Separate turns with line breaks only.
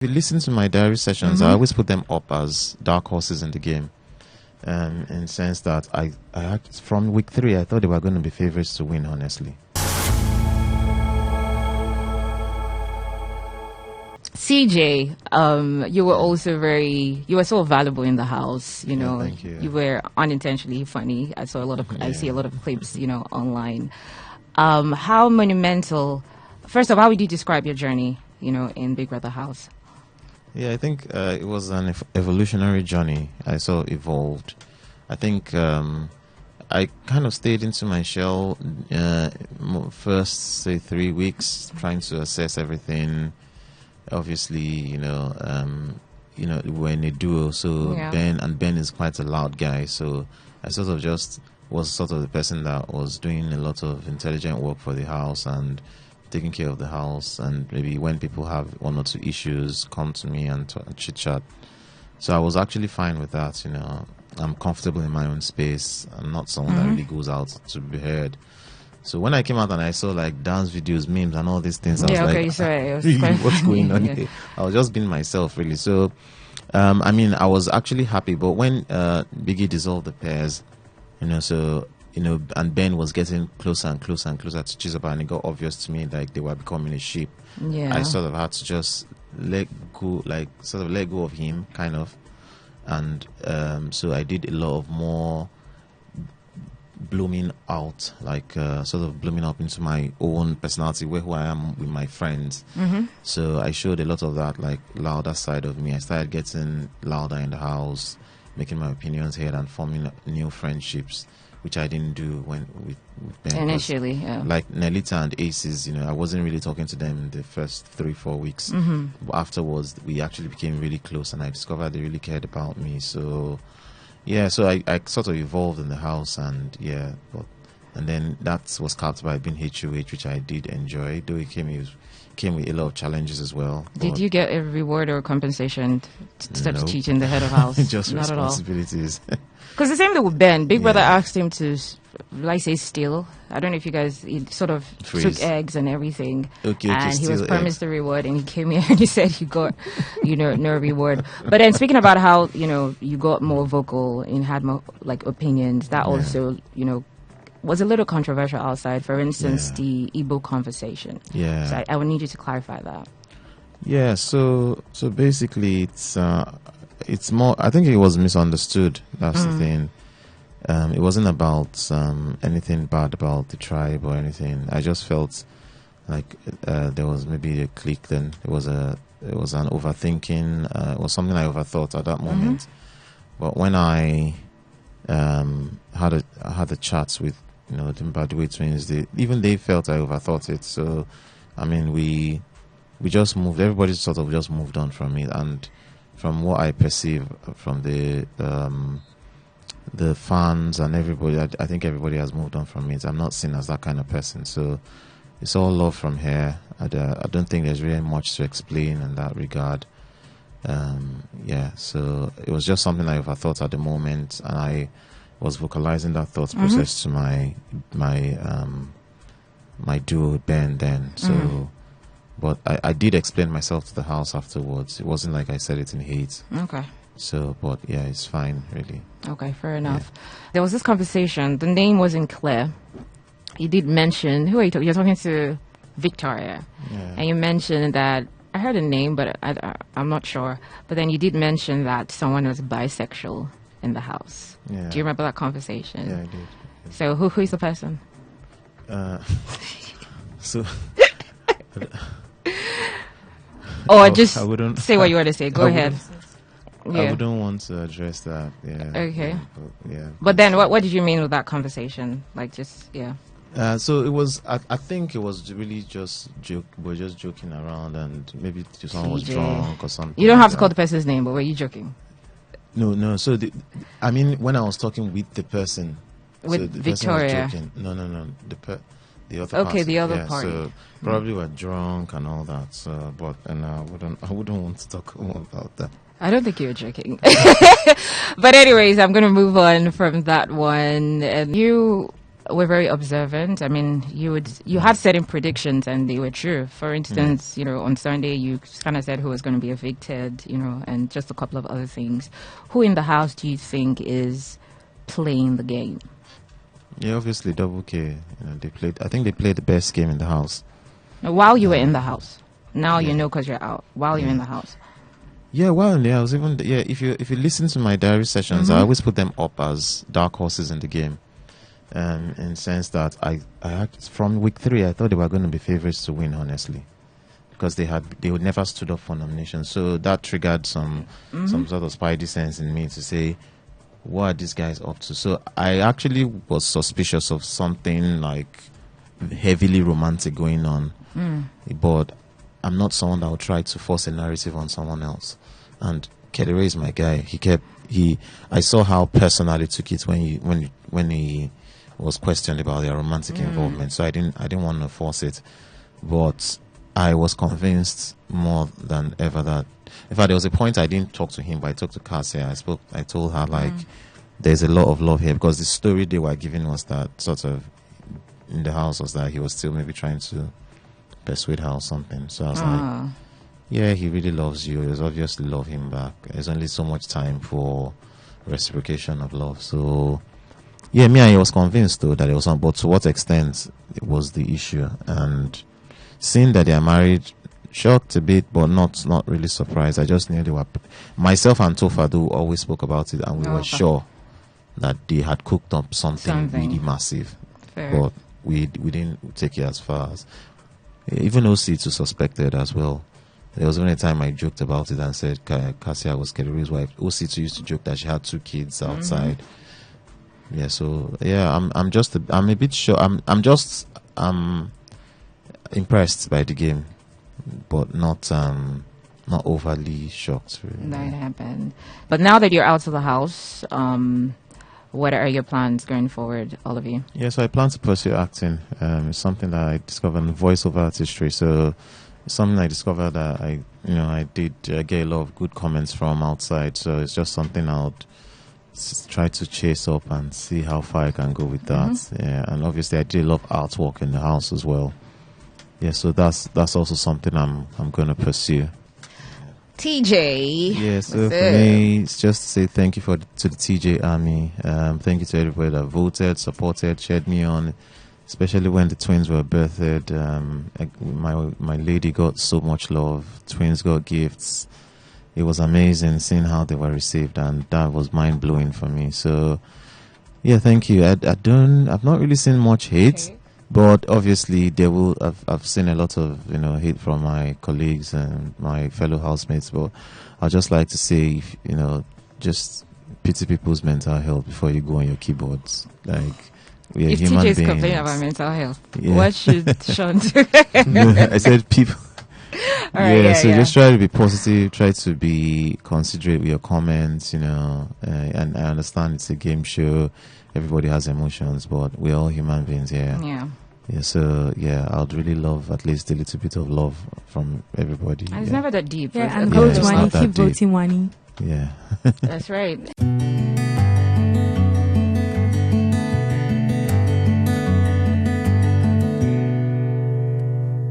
If you listen to my diary sessions, I always put them up as dark horses in the game. In the sense that I from week 3, I thought they were going to be favorites to win, honestly.
CJ, you were also you were so valuable in the house, you know.
Thank you.
You were unintentionally funny. I see a lot of clips, you know, online. How monumental, first of all, how would you describe your journey, you know, in Big Brother House?
Yeah, I think it was an evolutionary journey. I saw evolved. I think I kind of stayed into my shell first, say, 3 weeks, trying to assess everything. Obviously, you know, we're in a duo, so
Yeah.
Ben is quite a loud guy. So I sort of just was sort of the person that was doing a lot of intelligent work for the house and taking care of the house, and maybe when people have 1 or 2 issues, come to me and chit chat. So I was actually fine with that. You know, I'm comfortable in my own space. I'm not someone that really goes out to be heard. So when I came out and I saw like dance videos, memes, and all these things, I was like, really, what's going on here? I was just being myself, really. So, I mean, I was actually happy. But when Biggie dissolved the pairs, you know, so, you know, and Ben was getting closer and closer and closer to Chizoba, and it got obvious to me like they were becoming a sheep.
Yeah.
I sort of had to just let go of him, kind of. And so I did a lot of more blooming out, like sort of blooming up into my own personality, who I am with my friends. So I showed a lot of that, like, louder side of me. I started getting louder in the house, making my opinions heard, and forming new friendships, which I didn't do with Ben.
Initially, yeah.
Like Nelita and Aces, you know, I wasn't really talking to them the first 3-4 weeks. But afterwards, we actually became really close, and I discovered they really cared about me. So yeah, so I sort of evolved in the house, and yeah, and then that was capped by being HOH, which I did enjoy, though it came with a lot of challenges as well.
Did you get a reward or compensation to start teaching the head of house?
Just
Not
responsibilities.
Because the same thing with Ben. Big Brother asked him to, like, say, steal. I don't know if you guys, he sort of took eggs and everything.
Okay,
and he was promised
eggs.
a reward, and he came here and he said he got, you know, no reward. But then speaking about how, you know, you got more vocal and had more, like, opinions, that also, you know, was a little controversial outside. For instance, the Igbo conversation.
Yeah.
So I would need you to clarify that.
Yeah, so basically it's more, I think it was misunderstood. That's the thing. It wasn't about anything bad about the tribe or anything. I just felt like there was maybe a clique. Then it was an overthinking. It was something I overthought at that moment. But when I had a chat with, you know, the Mbadiwe twins, they felt I overthought it. So I mean, we just moved. Everybody sort of just moved on from it, and from what I perceive from the fans and everybody, I think everybody has moved on from it. I'm not seen as that kind of person, so it's all love from here. I don't think there's really much to explain in that regard. Yeah, so it was just something I overthought at the moment, and I was vocalizing that thought process to my duo Ben then. So. But I did explain myself to the house afterwards. It wasn't like I said it in hate.
Okay.
So, but yeah, it's fine, really.
Okay, fair enough. There was this conversation. The name wasn't clear. You did mention, who are you talking? You're talking to Victoria.
Yeah.
And you mentioned that, I heard a name, but I'm not sure. But then you did mention that someone was bisexual in the house.
Yeah.
Do you remember that conversation?
Yeah, I did.
So who is the person?
So...
Just say what you want to say. Go ahead.
I wouldn't want to address that. Yeah.
Okay.
Yeah.
But then, what did you mean with that conversation? Like, just
so it was. I think it was really just joke. We're just joking around, and maybe someone was drunk or something.
You don't have to call the person's name, but were you joking?
No. So I mean, when I was talking with the person,
with
the
Victoria.
person was joking. No. The other
okay,
party.
the other party.
So probably were drunk and all that. So, but I wouldn't want to talk more about that.
I don't think you were joking. But anyways, I'm going to move on from that one. And you were very observant. I mean, you had certain predictions and they were true. For instance, on Sunday you kind of said who was going to be evicted, and just a couple of other things. Who in the house do you think is playing the game?
Yeah, obviously Double K. I think they played the best game in the house.
Now, while you were in the house. Now because you're out. While you're in the house.
Yeah, well, I was even if you listen to my diary sessions, I always put them up as dark horses in the game. In the sense that I from week 3 I thought they were going to be favorites to win, honestly, because they would never stood up for nomination. So that triggered some sort of spidey sense in me to say, what are these guys up to? So I actually was suspicious of something like heavily romantic going on, but I'm not someone that would try to force a narrative on someone else. And Kedere is my guy. I saw how personally took it when he was questioned about their romantic involvement. So I didn't want to force it, but I was convinced more than ever that, in fact, there was a point I didn't talk to him, but I talked to Cassia. I told her like, there's a lot of love here, because the story they were giving was that sort of in the house was that he was still maybe trying to persuade her or something. So I was like, yeah, he really loves you. There's obviously love him back. There's only so much time for reciprocation of love. So yeah, me and he was convinced though that it was on, but to what extent it was the issue. And seeing that they are married, shocked a bit, but not really surprised. I just knew they were. Myself and Tofadu always spoke about it, and we were sure that they had cooked up something really massive. Fair. But we didn't take it as far as. Even OC too suspected as well. There was even a time I joked about it and said Cassia was Kedere's wife. OC too used to joke that she had 2 kids outside. Yeah, so yeah, I'm a bit sure. I'm impressed by the game, but not overly shocked. Really.
That happened. But now that you're out of the house, what are your plans going forward, all of you?
Yeah, so I plan to pursue acting. It's something that I discovered in voiceover artistry. So it's something I discovered that I did get a lot of good comments from outside. So it's just something I'll try to chase up and see how far I can go with that. Yeah, and obviously I did a lot of artwork in the house as well. Yeah, so that's also something I'm going to pursue.
Tjay.
Yeah, so for me, it's just to say thank you to the Tjay Army. Thank you to everybody that voted, supported, cheered me on, especially when the twins were birthed. My lady got so much love. Twins got gifts. It was amazing seeing how they were received, and that was mind blowing for me. So, yeah, thank you. I've not really seen much hate. But obviously, I've seen a lot of hate from my colleagues and my fellow housemates. But I'd just like to say, just pity people's mental health before you go on your keyboards. Like, we are human beings. If TJ is complaining about
mental health, what should Sean do?
I said people. Just try to be positive. Try to be considerate with your comments. And I understand it's a game show. Everybody has emotions, but we're all human beings here. Yeah, so I'd really love at least a little bit of love from everybody.
And it's never that deep.
Yeah, and vote Wani, keep voting Wani.
Yeah.
That's right.